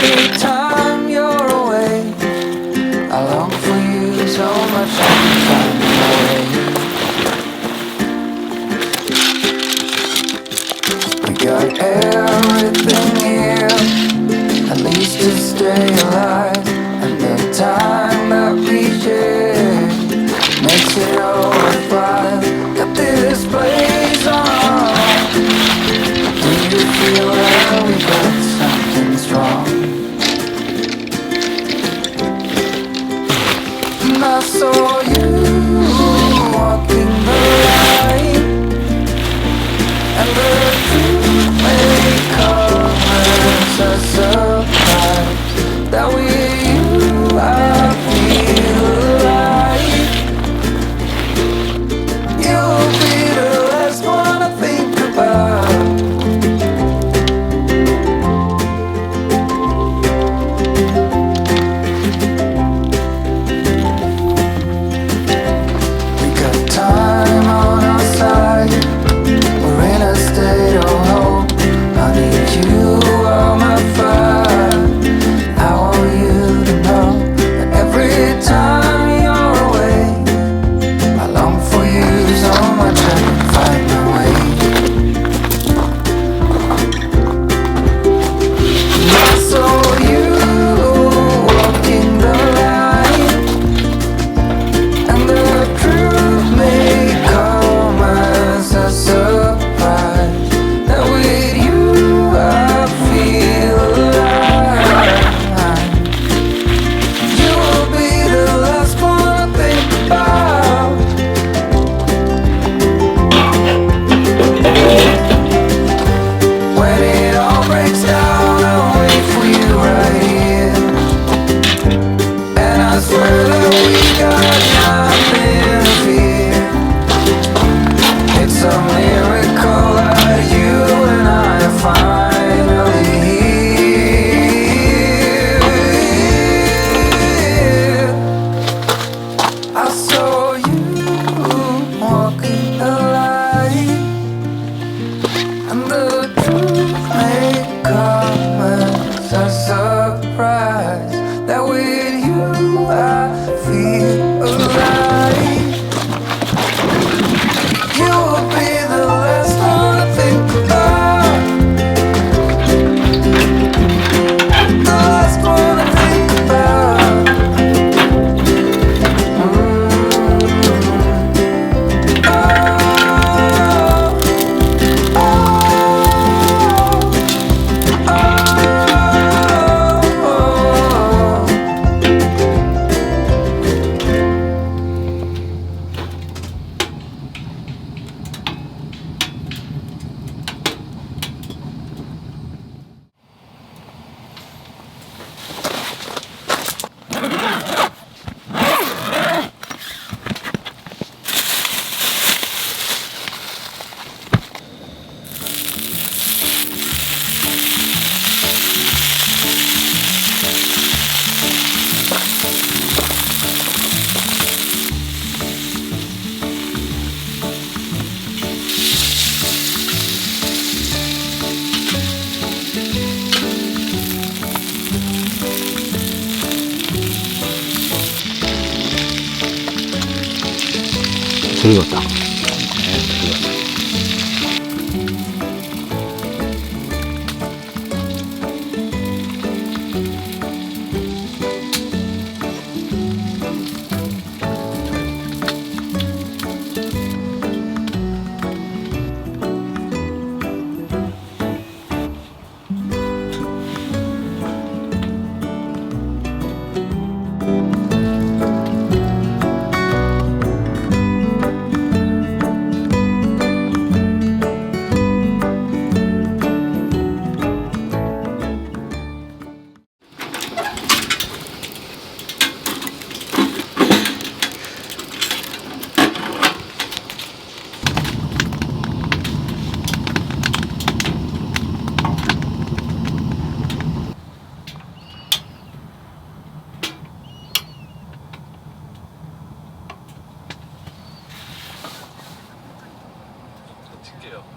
every time you're away, I long for you so much I can find a way. We got everything here, at least to stay alive, and the time that we share makes it all worthwhile. Got this place on. Do you feel that we got something strong? And I saw you walking the line, and the truth may come as a surprise. That with you I feel alive. You'll be the last one I think about. We got time on our side. We're in a state of hope. I need you on my fire. I want you to know that every time you're away, I long for you so much I can find my way. And I saw you walking the line, and the truth may come as a surprise. That with you I feel alive. You will be the last one I think about. When it all breaks down, I'll wait for you right here. And I swear that we got nothing to fear. It's a miracle that you and I are finally here. I saw you walking the line, and the truth may come as a surprise. That with you I feel alive. You'll be the last one I think about. The last one I think about. 즐거웠다.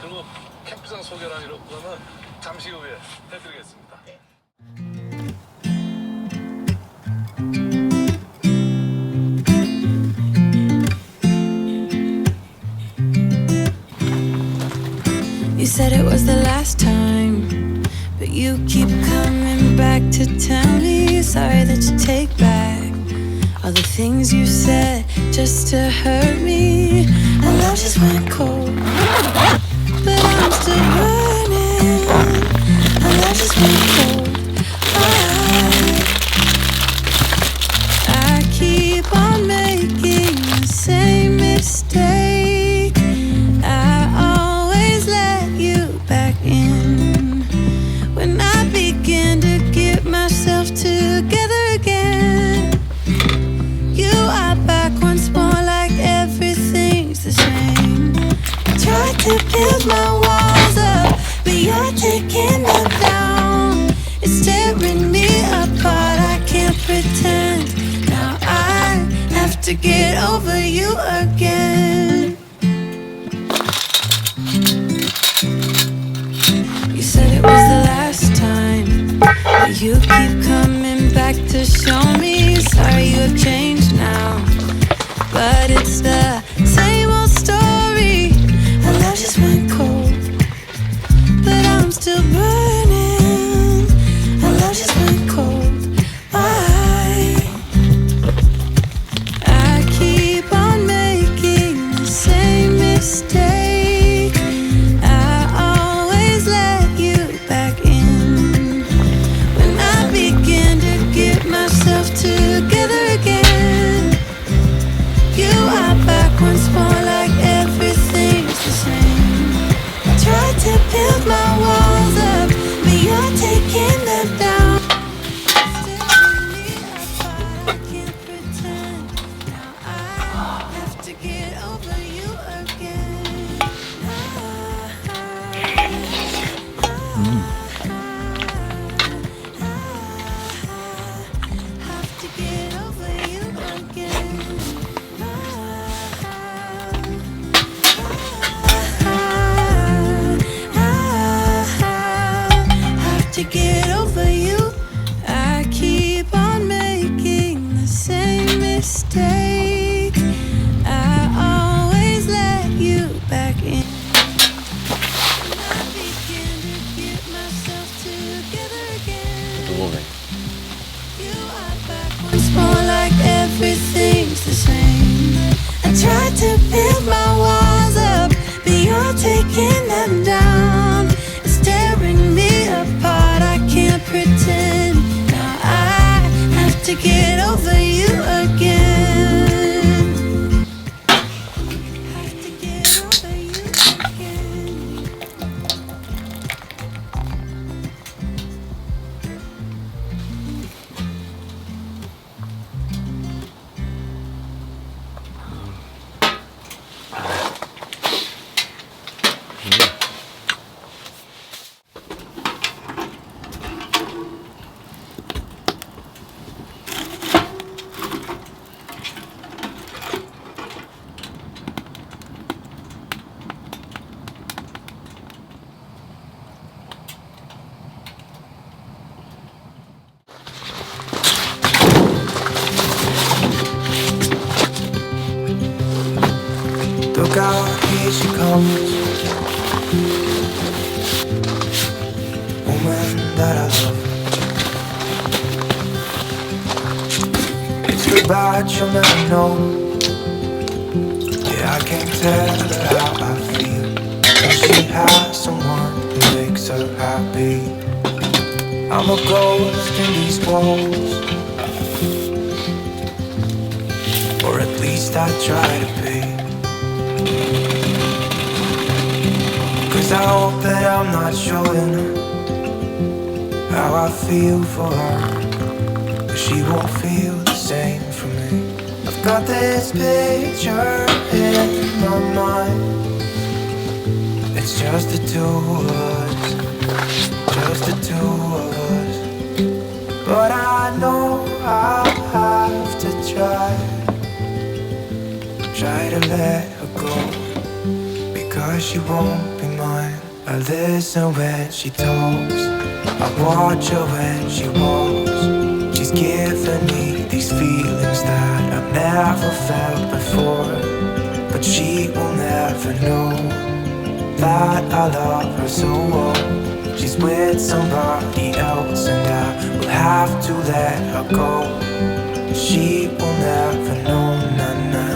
그리고 캠프장 소개랑 이런 거는 잠시 후에 해드리겠습니다. You said it was the last time, but you keep coming back to tell me sorry that you take back all the things you said just to hurt me. And love just went cold, but I'm still burning. And love just went cold. I keep on making the same mistake. I always let you back in when I begin to get myself together again. You are back once more, like everything's the same. I tried to build my walls up, but you're taking them down. It's tearing me apart, I can't pretend. Now I have to get over you again. You said it was the last time, but you keep coming back to show me sorry you have changed now. But it's the same old story. Our love just went cold, but I'm still burning. Our love just went cold. Why? I keep on making the same mistake. I always let you back in when I begin to get myself together again. You are back once more, like everything's the same. I tried to build my walls up, but you're taking them down. Tearing me apart, I can't pretend. Now I have to get over you again. Have to get over you again. Have to get over you. I keep on making the same mistake. I always let you back in. I begin to get myself together again. You are back once more, like everything's the same. I tried to build my walls up, but you're taking them down. It's tearing me apart, I can't pretend. Now I have to get over you again. Have to get over you again. Look out, here she comes. Woman that I love. It's goodbye, she'll never know. Yeah, I can't tell her how I feel. Cause she has someone who makes her happy. I'm a ghost in these walls, or at least I try to be. Cause I hope that I'm not showing how I feel for her, but she won't feel the same for me. I've got this picture in my mind. It's just the two of us, just the two of us. But I know I'll have to try to let her go, because she won't be mine. I listen when she talks, I watch her when she walks. She's giving me these feelings that I've never felt before, but she will never know. that I love her so well. She's with somebody else, and I will have to let her go. She will never know, na-na.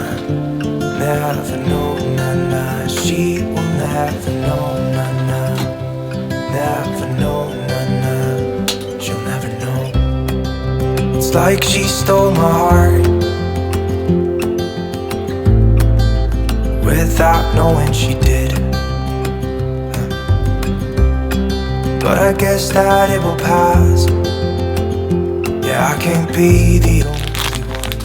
Never know, na-na. She will never know, na-na. Never know, na-na. She'll never know. It's like she stole my heart without knowing she did. But I guess that it will pass. Yeah, I can't be the only one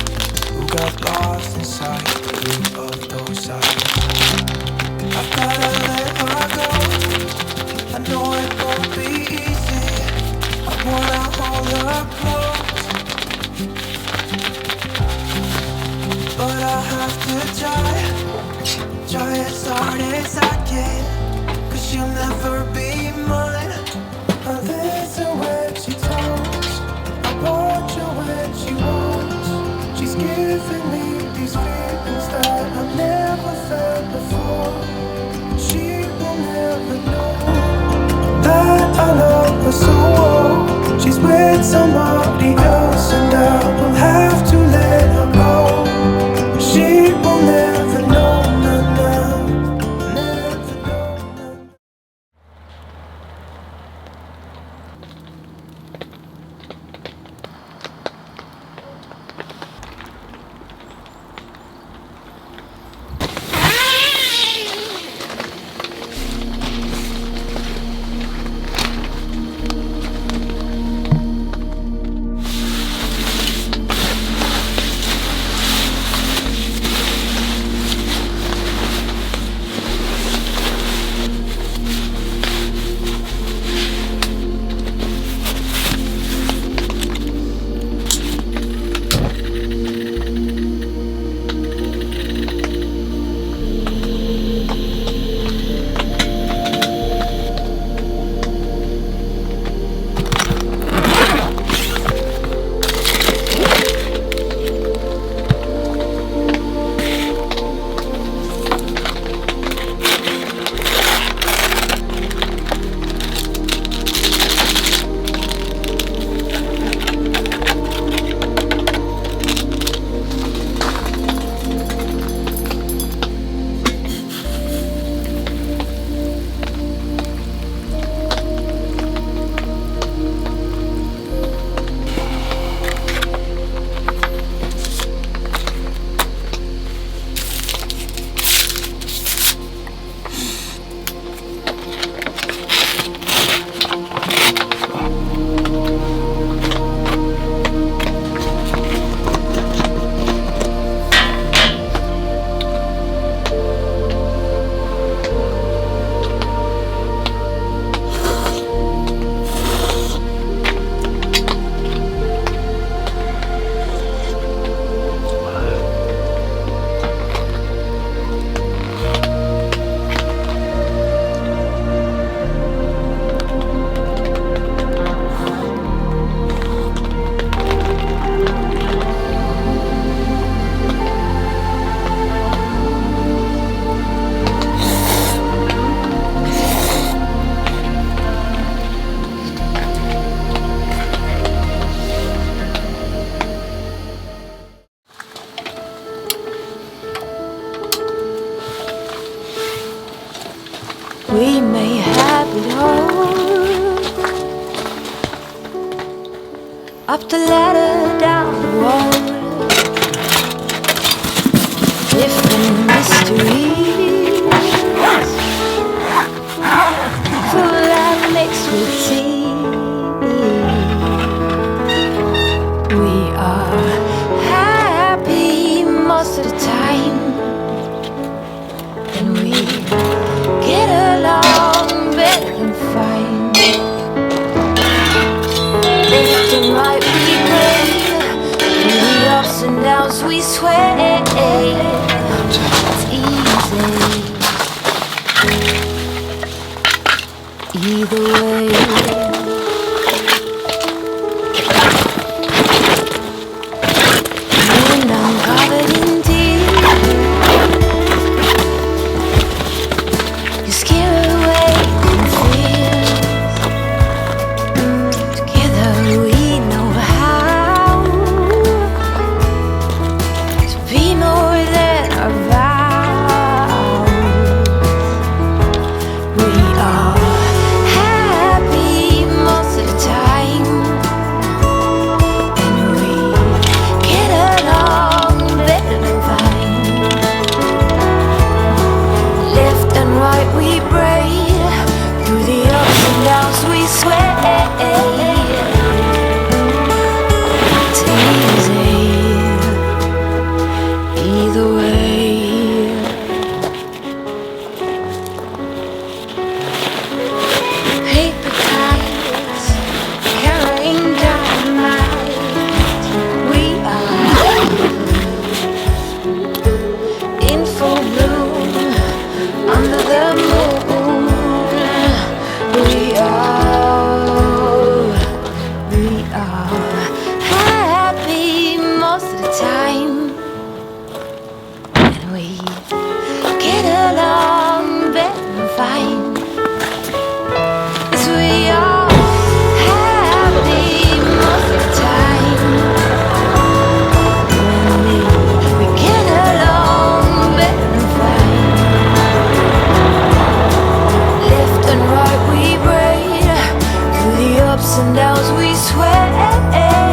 who got lost inside two of those eyes. I've gotta let her go. I know it won't be easy. I wanna hold her close, but I have to try as hard as I can, 'cause she'll never be mine. I listen when she talks, I watch her when she walks. She's giving me these feelings that I've never felt before. She will never know that I love her so well. She's with somebody else, and I will have to let her go. She will never know, na-na. Never know, na-na. We may have it all, up the ladder, down the wall, different mysteries, full and mixed with tea. We are happy most of the time, and we get along better than fine. Lifting might be great, through the ups and downs we sway. It's easy either way. When I'm covered in tears, you're scared ups and downs we swear.